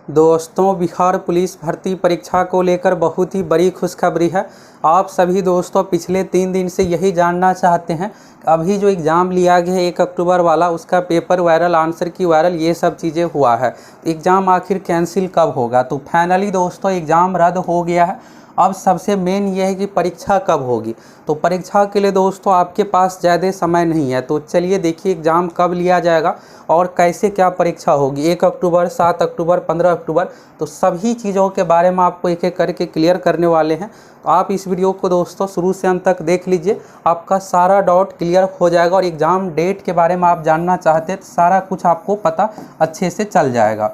दोस्तों, बिहार पुलिस भर्ती परीक्षा को लेकर बहुत ही बड़ी खुशखबरी है। आप सभी दोस्तों पिछले 3 दिन से यही जानना चाहते हैं, अभी जो एग्ज़ाम लिया गया है 1 अक्टूबर वाला, उसका पेपर वायरल, आंसर की वायरल, ये सब चीज़ें हुआ है। एग्ज़ाम आखिर कैंसिल कब होगा? तो फाइनली दोस्तों एग्ज़ाम रद्द हो गया है। अब सबसे मेन ये है कि परीक्षा कब होगी। तो परीक्षा के लिए दोस्तों आपके पास ज़्यादा समय नहीं है। तो चलिए देखिए एग्ज़ाम कब लिया जाएगा और कैसे क्या परीक्षा होगी, 1 अक्टूबर, 7 अक्टूबर, 15 अक्टूबर। तो सभी चीज़ों के बारे में आपको एक एक करके क्लियर करने वाले हैं। तो आप इस वीडियो को दोस्तों शुरू से अंत तक देख लीजिए, आपका सारा डाउट क्लियर हो जाएगा। और एग्ज़ाम डेट के बारे में आप जानना चाहते हैं तो सारा कुछ आपको पता अच्छे से चल जाएगा।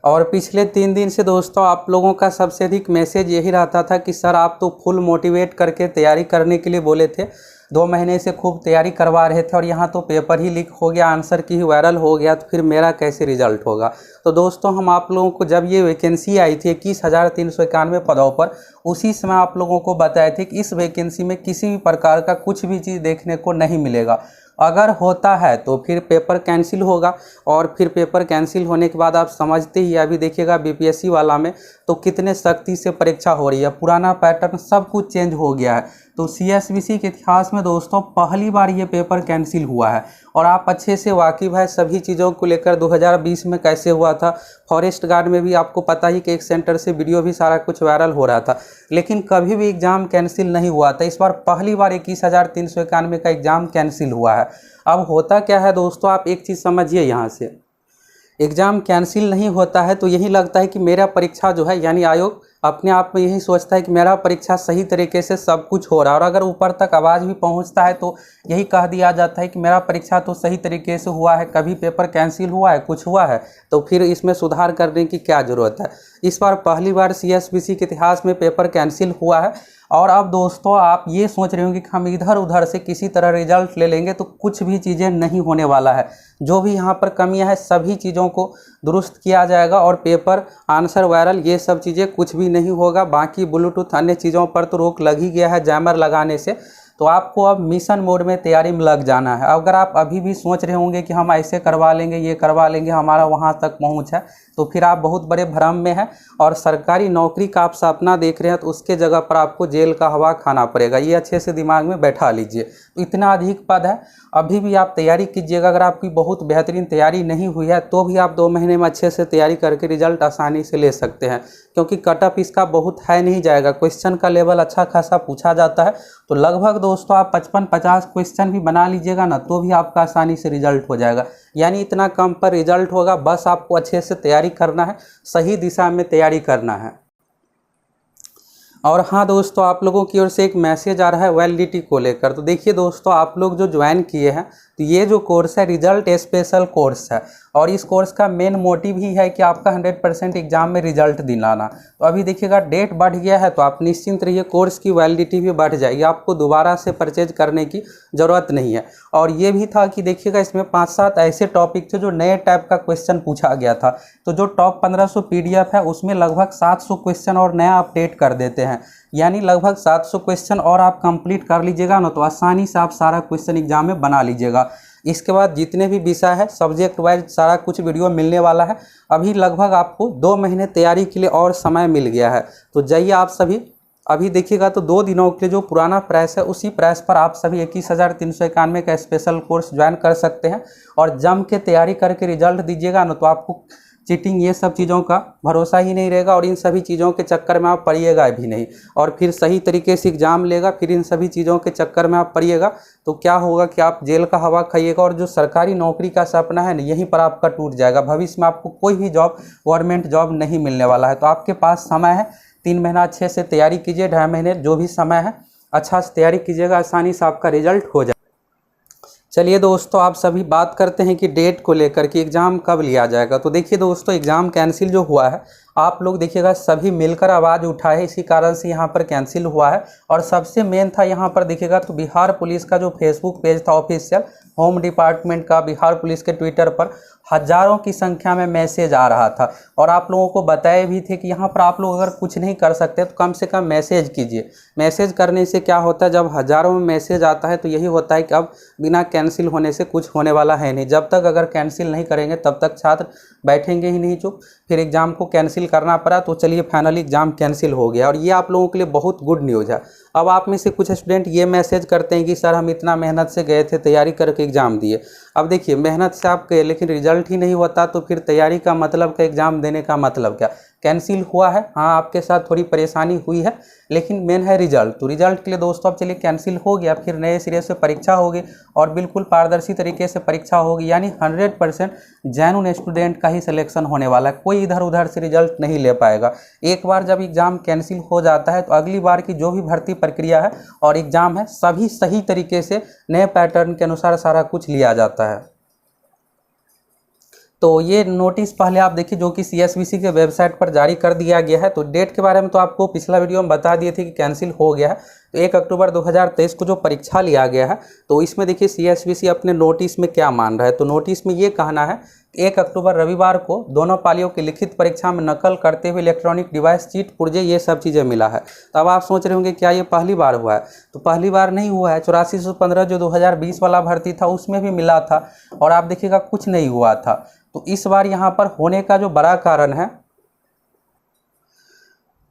और पिछले 3 दिन से दोस्तों आप लोगों का सबसे अधिक मैसेज यही रहता था कि सर आप तो फुल मोटिवेट करके तैयारी करने के लिए बोले थे, 2 महीने से खूब तैयारी करवा रहे थे और यहाँ तो पेपर ही लीक हो गया, आंसर की ही वायरल हो गया, तो फिर मेरा कैसे रिजल्ट होगा। तो दोस्तों हम आप लोगों को जब ये वैकेंसी आई थी 21,391 पदों पर, उसी समय आप लोगों को बताए थे कि इस वैकेंसी में किसी भी प्रकार का कुछ भी चीज़ देखने को नहीं मिलेगा। अगर होता है तो फिर पेपर कैंसिल होगा, और फिर पेपर कैंसिल होने के बाद आप समझते ही अभी देखिएगा बीपीएससी वाला में तो कितने सख्ती से परीक्षा हो रही है, पुराना पैटर्न सब कुछ चेंज हो गया है। तो सीएसबीसी के इतिहास में दोस्तों पहली बार ये पेपर कैंसिल हुआ है। और आप अच्छे से वाकिफ़ है सभी चीज़ों को लेकर, 2020 में कैसे हुआ था, फॉरेस्ट गार्ड में भी आपको पता ही कि एक सेंटर से वीडियो भी सारा कुछ वायरल हो रहा था, लेकिन कभी भी एग्ज़ाम कैंसिल नहीं हुआ था। इस बार पहली बार 21,391 का एग्ज़ाम कैंसिल हुआ है। अब होता क्या है दोस्तों, आप एक चीज़ समझिए, यहाँ से एग्ज़ाम कैंसिल नहीं होता है तो यही लगता है कि मेरा परीक्षा जो है, यानी आयोग अपने आप में यही सोचता है कि मेरा परीक्षा सही तरीके से सब कुछ हो रहा है। और अगर ऊपर तक आवाज़ भी पहुंचता है तो यही कह दिया जाता है कि मेरा परीक्षा तो सही तरीके से हुआ है, कभी पेपर कैंसिल हुआ है, कुछ हुआ है, तो फिर इसमें सुधार करने की क्या ज़रूरत है। इस बार पहली बार सीएसबीसी के इतिहास में पेपर कैंसिल हुआ है। और अब दोस्तों आप ये सोच रहे होंगे कि हम इधर उधर से किसी तरह रिजल्ट ले लेंगे, तो कुछ भी चीज़ें नहीं होने वाला है। जो भी यहाँ पर कमियां हैं सभी चीज़ों को दुरुस्त किया जाएगा और पेपर, आंसर वायरल, ये सब चीज़ें कुछ भी नहीं होगा। बाकी ब्लूटूथ अन्य चीज़ों पर तो रोक लग ही गया है जैमर लगाने से। तो आपको अब मिशन मोड में तैयारी में लग जाना है। अगर आप अभी भी सोच रहे होंगे कि हम ऐसे करवा लेंगे, ये करवा लेंगे, हमारा वहाँ तक पहुँच है, तो फिर आप बहुत बड़े भ्रम में हैं। और सरकारी नौकरी का आप सपना देख रहे हैं तो उसके जगह पर आपको जेल का हवा खाना पड़ेगा, ये अच्छे से दिमाग में बैठा लीजिए। तो इतना अधिक पद है, अभी भी आप तैयारी कीजिएगा। अगर आपकी बहुत बेहतरीन तैयारी नहीं हुई है तो भी आप 2 महीने में अच्छे से तैयारी करके रिजल्ट आसानी से ले सकते हैं, क्योंकि कट ऑफ इसका बहुत हाई नहीं जाएगा। क्वेश्चन का लेवल अच्छा खासा पूछा जाता है, तो लगभग दोस्तों आप 55-50 क्वेश्चन भी बना लीजिएगा ना, तो भी आपका आसानी से रिजल्ट हो जाएगा। यानी इतना कम पर रिजल्ट होगा, बस आपको अच्छे से तैयारी करना है, सही दिशा में तैयारी करना है। और हाँ दोस्तों, आप लोगों की ओर से एक मैसेज आ रहा है वैलिडिटी को लेकर। तो देखिए दोस्तों, आप लोग जो ज्वाइन किए हैं तो ये जो कोर्स है रिजल्ट स्पेशल कोर्स है, और इस कोर्स का मेन मोटिव ही है कि आपका 100% एग्जाम में रिजल्ट दिलाना। तो अभी देखिएगा डेट बढ़ गया है तो आप निश्चिंत रहिए, कोर्स की वैलिडिटी भी बढ़ जाएगी, आपको दोबारा से परचेज करने की ज़रूरत नहीं है। और ये भी था कि देखिएगा इसमें 5-7 ऐसे टॉपिक थे जो नए टाइप का क्वेश्चन पूछा गया था। तो जो टॉप 1500 PDF है उसमें लगभग 700 क्वेश्चन और नया अपडेट कर देते हैं, यानी लगभग 700 क्वेश्चन और आप कंप्लीट कर लीजिएगा ना, तो आसानी से आप सारा क्वेश्चन एग्जाम में बना लीजिएगा। इसके बाद जितने भी विषय है सब्जेक्ट वाइज सारा कुछ वीडियो मिलने वाला है। अभी लगभग आपको 2 महीने तैयारी के लिए और समय मिल गया है। तो जाइए आप सभी, अभी देखिएगा तो 2 दिनों के लिए जो पुराना प्राइस है उसी प्राइस पर आप सभी 21,391 का स्पेशल कोर्स ज्वाइन कर सकते हैं। और जम के तैयारी करके रिजल्ट दीजिएगा ना, तो आपको चीटिंग ये सब चीज़ों का भरोसा ही नहीं रहेगा, और इन सभी चीज़ों के चक्कर में आप पड़िएगा भी नहीं। और फिर सही तरीके से एग्जाम लेगा, फिर इन सभी चीज़ों के चक्कर में आप पड़िएगा तो क्या होगा कि आप जेल का हवा खाइएगा, और जो सरकारी नौकरी का सपना है ना यहीं पर आपका टूट जाएगा। भविष्य में आपको कोई भी जॉब, गवर्नमेंट जॉब नहीं मिलने वाला है। तो आपके पास समय है, 3 महीना अच्छे से तैयारी कीजिए, 2.5 महीने जो भी समय है अच्छा से तैयारी कीजिएगा, आसानी से आपका रिजल्ट हो जाए। चलिए दोस्तों, आप सभी बात करते हैं कि डेट को लेकर कि एग्ज़ाम कब लिया जाएगा। तो देखिए दोस्तों, एग्ज़ाम कैंसिल जो हुआ है आप लोग देखिएगा सभी मिलकर आवाज़ उठाए, इसी कारण से यहाँ पर कैंसिल हुआ है। और सबसे मेन था यहाँ पर देखिएगा तो बिहार पुलिस का जो फेसबुक पेज था ऑफिशियल होम डिपार्टमेंट का, बिहार पुलिस के ट्विटर पर हज़ारों की संख्या में मैसेज आ रहा था। और आप लोगों को बताए भी थे कि यहाँ पर आप लोग अगर कुछ नहीं कर सकते तो कम से कम मैसेज कीजिए। मैसेज करने से क्या होता है, जब हज़ारों में मैसेज आता है तो यही होता है कि अब बिना कैंसिल होने से कुछ होने वाला है नहीं। जब तक अगर कैंसिल नहीं करेंगे तब तक छात्र बैठेंगे ही नहीं चुप। फिर एग्ज़ाम को कैंसिल करना पड़ा तो चलिए फाइनली एग्ज़ाम कैंसिल हो गया, और ये आप लोगों के लिए बहुत गुड न्यूज़ है। अब आप में से कुछ स्टूडेंट ये मैसेज करते हैं कि सर हम इतना मेहनत से गए थे, तैयारी करके एग्ज़ाम दिए। अब देखिए मेहनत से आप गए लेकिन रिजल्ट ही नहीं होता तो फिर तैयारी का मतलब का एग्ज़ाम देने का मतलब क्या। कैंसिल हुआ है, हाँ आपके साथ थोड़ी परेशानी हुई है, लेकिन मेन है रिजल्ट। तो रिजल्ट के लिए दोस्तों अब चलिए कैंसिल हो गया, फिर नए सिरे से परीक्षा होगी और बिल्कुल पारदर्शी तरीके से परीक्षा होगी, यानी 100% जेन्युइन स्टूडेंट का ही सिलेक्शन होने वाला है। कोई इधर उधर से रिजल्ट नहीं ले पाएगा। एक बार जब एग्ज़ाम कैंसिल हो जाता है तो अगली बार की जो भी भर्ती प्रक्रिया है और एग्ज़ाम है सभी सही तरीके से नए पैटर्न के अनुसार सारा कुछ लिया जाता है। तो ये नोटिस पहले आप देखिए जो कि CSBC के वेबसाइट पर जारी कर दिया गया है। तो डेट के बारे में तो आपको पिछला वीडियो में बता दिए थे कि कैंसिल हो गया है। तो 1 अक्टूबर 2023 को जो परीक्षा लिया गया है तो इसमें देखिए CSBC अपने नोटिस में क्या मान रहा है। तो नोटिस में ये कहना है 1 अक्टूबर रविवार को दोनों पालियों की लिखित परीक्षा में नकल करते हुए इलेक्ट्रॉनिक डिवाइस, चीट पुर्जे ये सब चीज़ें मिला है। तो अब आप सोच रहे होंगे क्या ये पहली बार हुआ है, तो पहली बार नहीं हुआ है। 8415 जो 2020 वाला भर्ती था उसमें भी मिला था और आप देखिएगा कुछ नहीं हुआ था। तो इस बार यहाँ पर होने का जो बड़ा कारण है,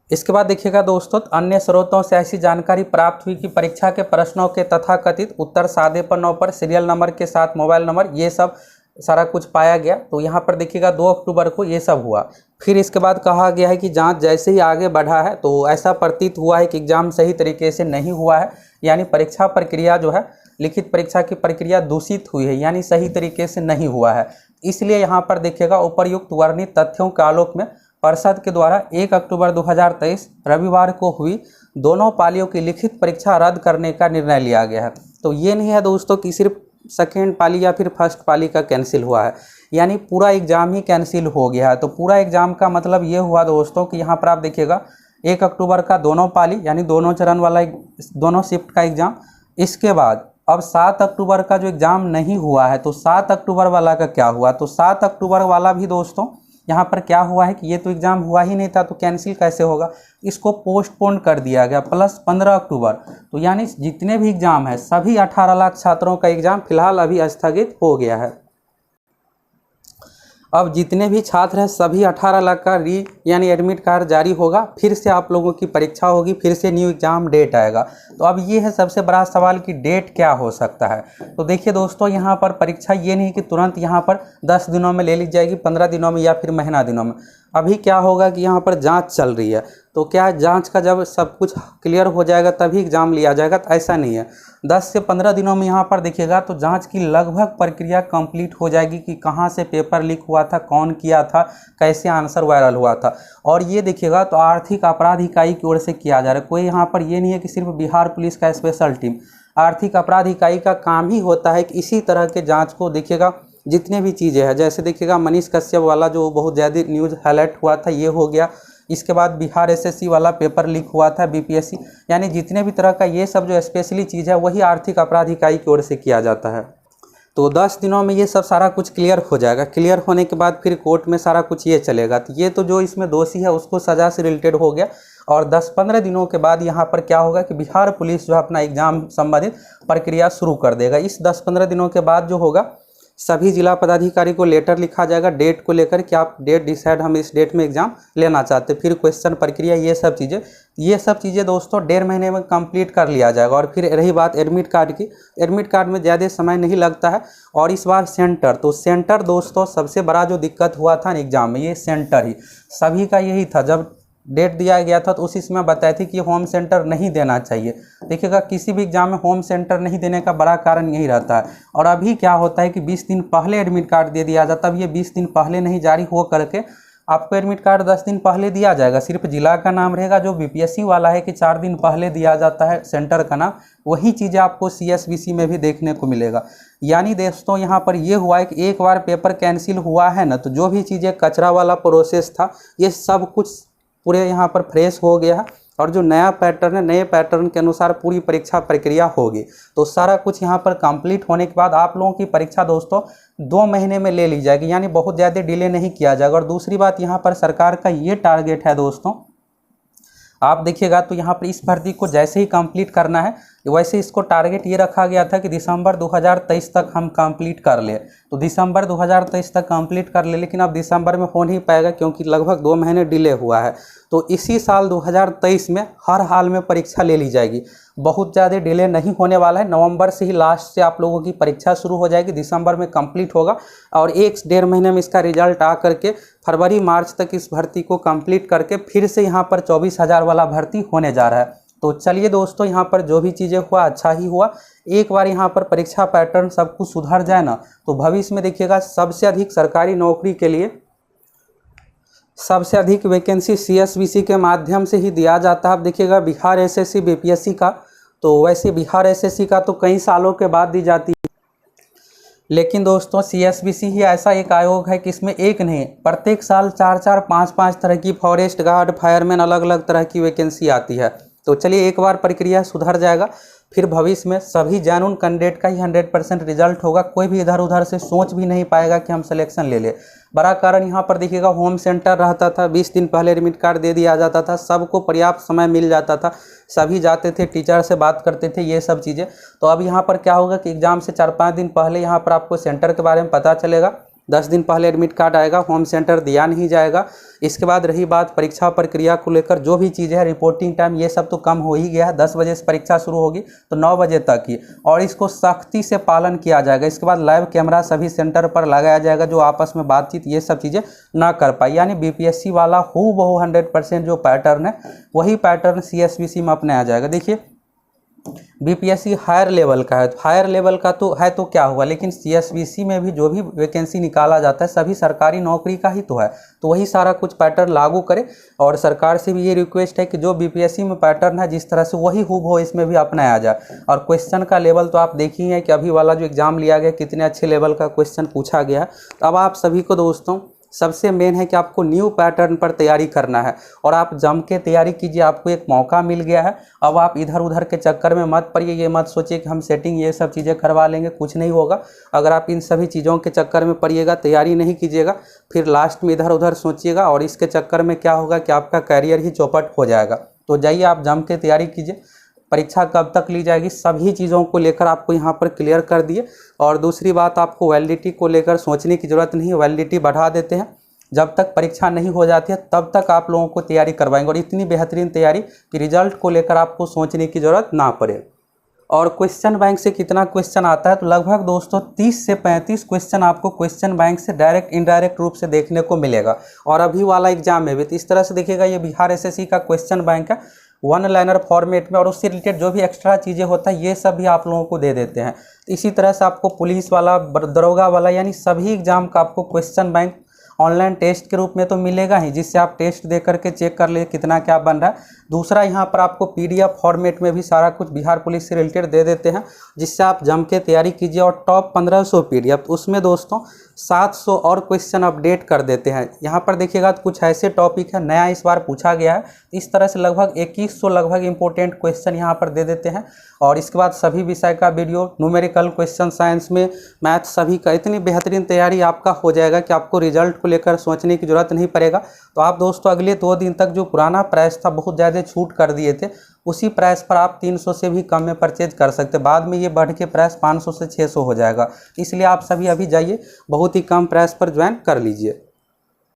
इसके बाद देखिएगा दोस्तों अन्य स्रोतों से ऐसी जानकारी प्राप्त हुई कि परीक्षा के प्रश्नों के तथाकथित उत्तर सादे पन्नों पर सीरियल नंबर के साथ मोबाइल नंबर ये सब सारा कुछ पाया गया। तो यहाँ पर देखिएगा 2 अक्टूबर को ये सब हुआ। फिर इसके बाद कहा गया है कि जांच जैसे ही आगे बढ़ा है तो ऐसा प्रतीत हुआ है कि एग्ज़ाम सही तरीके से नहीं हुआ है, यानी परीक्षा प्रक्रिया जो है लिखित परीक्षा की प्रक्रिया दूषित हुई है, यानी सही तरीके से नहीं हुआ है। इसलिए यहाँ पर देखिएगा उपर्युक्त वर्णित तथ्यों के आलोक में परिषद के द्वारा 1 अक्टूबर 2023 रविवार को हुई दोनों पालियों की लिखित परीक्षा रद्द करने का निर्णय लिया गया है। तो ये नहीं है दोस्तों कि सिर्फ सेकेंड पाली या फिर फर्स्ट पाली का कैंसिल हुआ है, यानी पूरा एग्ज़ाम ही कैंसिल हो गया है। तो पूरा एग्ज़ाम का मतलब ये हुआ दोस्तों कि यहाँ पर आप देखिएगा 1 अक्टूबर का दोनों पाली यानी दोनों चरण वाला दोनों शिफ्ट का एग्ज़ाम, इसके बाद अब 7 अक्टूबर का जो एग्ज़ाम नहीं हुआ है तो 7 अक्टूबर वाला का क्या हुआ। तो 7 अक्टूबर वाला भी दोस्तों यहाँ पर क्या हुआ है कि ये तो एग्ज़ाम हुआ ही नहीं था तो कैंसिल कैसे होगा, इसको पोस्टपोन कर दिया गया प्लस 15 अक्टूबर। तो यानी जितने भी एग्ज़ाम है सभी 18 लाख छात्रों का एग्ज़ाम फिलहाल अभी स्थगित हो गया है। अब जितने भी छात्र हैं सभी 18 लाख का यानी एडमिट कार्ड जारी होगा, फिर से आप लोगों की परीक्षा होगी, फिर से न्यू एग्ज़ाम डेट आएगा। तो अब ये है सबसे बड़ा सवाल कि डेट क्या हो सकता है। तो देखिए दोस्तों यहाँ पर परीक्षा ये नहीं कि तुरंत यहाँ पर 10 दिनों में ले ली जाएगी, 15 दिनों में या फिर महीना दिनों में। अभी क्या होगा कि यहाँ पर जांच चल रही है, तो क्या जांच का जब सब कुछ क्लियर हो जाएगा तभी एग्ज़ाम लिया जाएगा, तो ऐसा नहीं है। 10 से 15 दिनों में यहाँ पर देखिएगा तो जांच की लगभग प्रक्रिया कंप्लीट हो जाएगी कि कहाँ से पेपर लीक हुआ था, कौन किया था, कैसे आंसर वायरल हुआ था। और ये देखिएगा तो आर्थिक अपराध इकाई की ओर से किया जा रहा है। कोई यहाँ पर ये नहीं है कि सिर्फ बिहार पुलिस का स्पेशल टीम, आर्थिक अपराध इकाई का काम ही होता है कि इसी तरह के जाँच को देखिएगा जितने भी चीज़ें हैं, जैसे देखिएगा मनीष कश्यप वाला जो बहुत ज़्यादा न्यूज़ हाईलाइट हुआ था ये हो गया। इसके बाद बिहार SSC वाला पेपर लीक हुआ था BPSC, यानी जितने भी तरह का ये सब जो स्पेशली चीज़ है वही आर्थिक अपराध इकाई की ओर से किया जाता है। तो 10 दिनों में ये सब सारा कुछ क्लियर हो जाएगा। क्लियर होने के बाद फिर कोर्ट में सारा कुछ ये चलेगा। तो ये तो जो इसमें दोषी है उसको सज़ा से रिलेटेड हो गया। और 10-15 दिनों के बाद यहाँ पर क्या होगा कि बिहार पुलिस जो है अपना एग्ज़ाम संबंधित प्रक्रिया शुरू कर देगा। इस 10-15 दिनों के बाद जो होगा सभी जिला पदाधिकारी को लेटर लिखा जाएगा डेट को लेकर कि आप डेट डिसाइड, हम इस डेट में एग्ज़ाम लेना चाहते हैं। फिर क्वेश्चन प्रक्रिया ये सब चीज़ें दोस्तों 1.5 महीने में कंप्लीट कर लिया जाएगा। और फिर रही बात एडमिट कार्ड की, एडमिट कार्ड में ज़्यादा समय नहीं लगता है। और इस बार सेंटर, तो सेंटर दोस्तों सबसे बड़ा जो दिक्कत हुआ था एग्ज़ाम में, ये सेंटर ही सभी का यही था। जब डेट दिया गया था तो उसी समय बताए थे कि होम सेंटर नहीं देना चाहिए। देखिएगा किसी भी एग्ज़ाम में होम सेंटर नहीं देने का बड़ा कारण यही रहता है। और अभी क्या होता है कि 20 दिन पहले एडमिट कार्ड दे दिया जाता है। अब ये 20 दिन पहले नहीं जारी हो करके आपको एडमिट कार्ड 10 दिन पहले दिया जाएगा। सिर्फ जिला का नाम रहेगा, जो BPSC वाला है कि 4 दिन पहले दिया जाता है सेंटर का नाम, वही चीज़ें आपको CSBC में भी देखने को मिलेगा। यानी दोस्तों यहाँ पर ये हुआ है कि एक बार पेपर कैंसिल हुआ है ना, तो जो भी चीज़ें कचरा वाला प्रोसेस था ये सब कुछ पूरे यहाँ पर फ्रेश हो गया है, और जो नया पैटर्न है, नए पैटर्न के अनुसार पूरी परीक्षा प्रक्रिया होगी। तो सारा कुछ यहाँ पर कंप्लीट होने के बाद आप लोगों की परीक्षा दोस्तों 2 महीने में ले ली जाएगी, यानी बहुत ज़्यादा डिले नहीं किया जाएगा। और दूसरी बात यहाँ पर सरकार का ये टारगेट है दोस्तों, आप देखिएगा तो यहाँ पर इस भर्ती को जैसे ही कंप्लीट करना है, वैसे इसको टारगेट ये रखा गया था कि दिसंबर 2023 तक हम कंप्लीट कर ले। तो दिसंबर 2023 तक कंप्लीट कर ले, लेकिन अब दिसंबर में हो नहीं पाएगा क्योंकि लगभग 2 महीने डिले हुआ है। तो इसी साल 2023 में हर हाल में परीक्षा ले ली जाएगी, बहुत ज़्यादा डिले नहीं होने वाला है। नवंबर से ही लास्ट से आप लोगों की परीक्षा शुरू हो जाएगी, दिसंबर में कंप्लीट होगा और 1-1.5 महीने में इसका रिजल्ट आ करके फरवरी मार्च तक इस भर्ती को कंप्लीट करके फिर से यहाँ पर 24,000 वाला भर्ती होने जा रहा है। तो चलिए दोस्तों, यहाँ पर जो भी चीज़ें हुआ अच्छा ही हुआ। एक बार यहाँ पर परीक्षा पैटर्न सब कुछ सुधर जाए ना, तो भविष्य में देखिएगा सबसे अधिक सरकारी नौकरी के लिए सबसे अधिक वैकेंसी CSBC के माध्यम से ही दिया जाता है। अब देखिएगा बिहार SSC BPSC का, तो वैसे बिहार SSC का तो कई सालों के बाद दी जाती है, लेकिन दोस्तों CSBC ही ऐसा एक आयोग है कि इसमें एक नहीं, प्रत्येक साल 4-4, 5-5 तरह की फॉरेस्ट गार्ड, फायरमैन, अलग अलग तरह की वैकेंसी आती है। तो चलिए एक बार प्रक्रिया सुधर जाएगा, फिर भविष्य में सभी जेन्युइन कैंडिडेट का ही 100% रिजल्ट होगा। कोई भी इधर उधर से सोच भी नहीं पाएगा कि हम सिलेक्शन ले ले। बड़ा कारण यहाँ पर देखिएगा होम सेंटर रहता था, 20 दिन पहले एडमिट कार्ड दे दिया जाता था, सबको पर्याप्त समय मिल जाता था, सभी जाते थे, टीचर से बात करते थे, ये सब चीज़ें। तो अब यहाँ पर क्या होगा कि एग्ज़ाम से 4-5 दिन पहले यहाँ पर आपको सेंटर के बारे में पता चलेगा, 10 दिन पहले एडमिट कार्ड आएगा, होम सेंटर दिया नहीं जाएगा। इसके बाद रही बात परीक्षा प्रक्रिया को लेकर, जो भी चीज़ें है, रिपोर्टिंग टाइम ये सब तो कम हो ही गया है। 10 बजे से परीक्षा शुरू होगी तो 9 बजे तक ही, और इसको सख्ती से पालन किया जाएगा। इसके बाद लाइव कैमरा सभी सेंटर पर लगाया जाएगा, जो आपस में बातचीत ये सब चीज़ें ना कर पाई। यानी BPSC वाला हूबहू 100% जो पैटर्न है वही पैटर्न CSBC में अपनाया जाएगा। देखिए BPSC हायर लेवल का है, तो हायर लेवल का तो है, तो क्या हुआ, लेकिन CSBC में भी जो भी वैकेंसी निकाला जाता है सभी सरकारी नौकरी का ही तो है। तो वही सारा कुछ पैटर्न लागू करे, और सरकार से भी ये रिक्वेस्ट है कि जो BPSC में पैटर्न है जिस तरह से वही हूबहू इसमें भी अपनाया जाए। और क्वेश्चन का लेवल तो आप देख ही हैं कि अभी वाला जो एग्ज़ाम लिया गया कितने अच्छे लेवल का क्वेश्चन पूछा गया है। तो अब आप सभी को दोस्तों सबसे मेन है कि आपको न्यू पैटर्न पर तैयारी करना है, और आप जम के तैयारी कीजिए। आपको एक मौका मिल गया है, अब आप इधर उधर के चक्कर में मत पड़िए। ये मत सोचिए कि हम सेटिंग ये सब चीज़ें करवा लेंगे, कुछ नहीं होगा। अगर आप इन सभी चीज़ों के चक्कर में पड़िएगा, तैयारी नहीं कीजिएगा, फिर लास्ट में इधर उधर सोचिएगा, और इसके चक्कर में क्या होगा कि आपका करियर ही चौपट हो जाएगा। तो जाइए आप जम के तैयारी कीजिए। परीक्षा कब तक ली जाएगी, सभी चीज़ों को लेकर आपको यहाँ पर क्लियर कर दिए। और दूसरी बात, आपको वैलिडिटी को लेकर सोचने की ज़रूरत नहीं है, वैलिडिटी बढ़ा देते हैं। जब तक परीक्षा नहीं हो जाती है तब तक आप लोगों को तैयारी करवाएंगे, और इतनी बेहतरीन तैयारी कि रिजल्ट को लेकर आपको सोचने की ज़रूरत ना पड़े। और क्वेश्चन बैंक से कितना क्वेश्चन आता है, तो लगभग दोस्तों 30 से 35 क्वेश्चन आपको क्वेश्चन बैंक से डायरेक्ट इनडायरेक्ट रूप से देखने को मिलेगा। और अभी वाला एग्जाम में भी तो इस तरह से देखिएगा, ये बिहार SSC का क्वेश्चन बैंक है, 1 लाइनर फॉर्मेट में, और उससे रिलेटेड जो भी एक्स्ट्रा चीज़ें होता है ये सब भी आप लोगों को दे देते हैं। इसी तरह से आपको पुलिस वाला, दरोगा वाला, यानी सभी एग्जाम का आपको क्वेश्चन बैंक ऑनलाइन टेस्ट के रूप में तो मिलेगा ही, जिससे आप टेस्ट दे करके चेक कर ले कितना क्या बन रहा है। दूसरा, यहाँ पर आपको PDF फॉर्मेट में भी सारा कुछ बिहार पुलिस से रिलेटेड दे देते हैं, जिससे आप जम के तैयारी कीजिए। और टॉप 1500 PDF, उसमें दोस्तों 700 और क्वेश्चन अपडेट कर देते हैं। यहाँ पर देखिएगा तो कुछ ऐसे टॉपिक है नया इस बार पूछा गया है, इस तरह से लगभग 2100 लगभग इंपॉर्टेंट क्वेश्चन यहाँ पर दे देते हैं। और इसके बाद सभी विषय का वीडियो, न्यूमेरिकल क्वेश्चन, साइंस में, मैथ, सभी का इतनी बेहतरीन तैयारी आपका हो जाएगा कि आपको रिजल्ट को लेकर सोचने की ज़रूरत नहीं पड़ेगा। तो आप दोस्तों अगले 2 दिन तक जो पुराना प्राइस था, बहुत ज़्यादा छूट कर दिए थे, उसी प्राइस पर आप 300 से भी कम में परचेज कर सकते। बाद में ये बढ़ के प्राइस 500 से 600 हो जाएगा, इसलिए आप सभी अभी जाइए, बहुत ही कम प्राइस पर ज्वाइन कर लीजिए।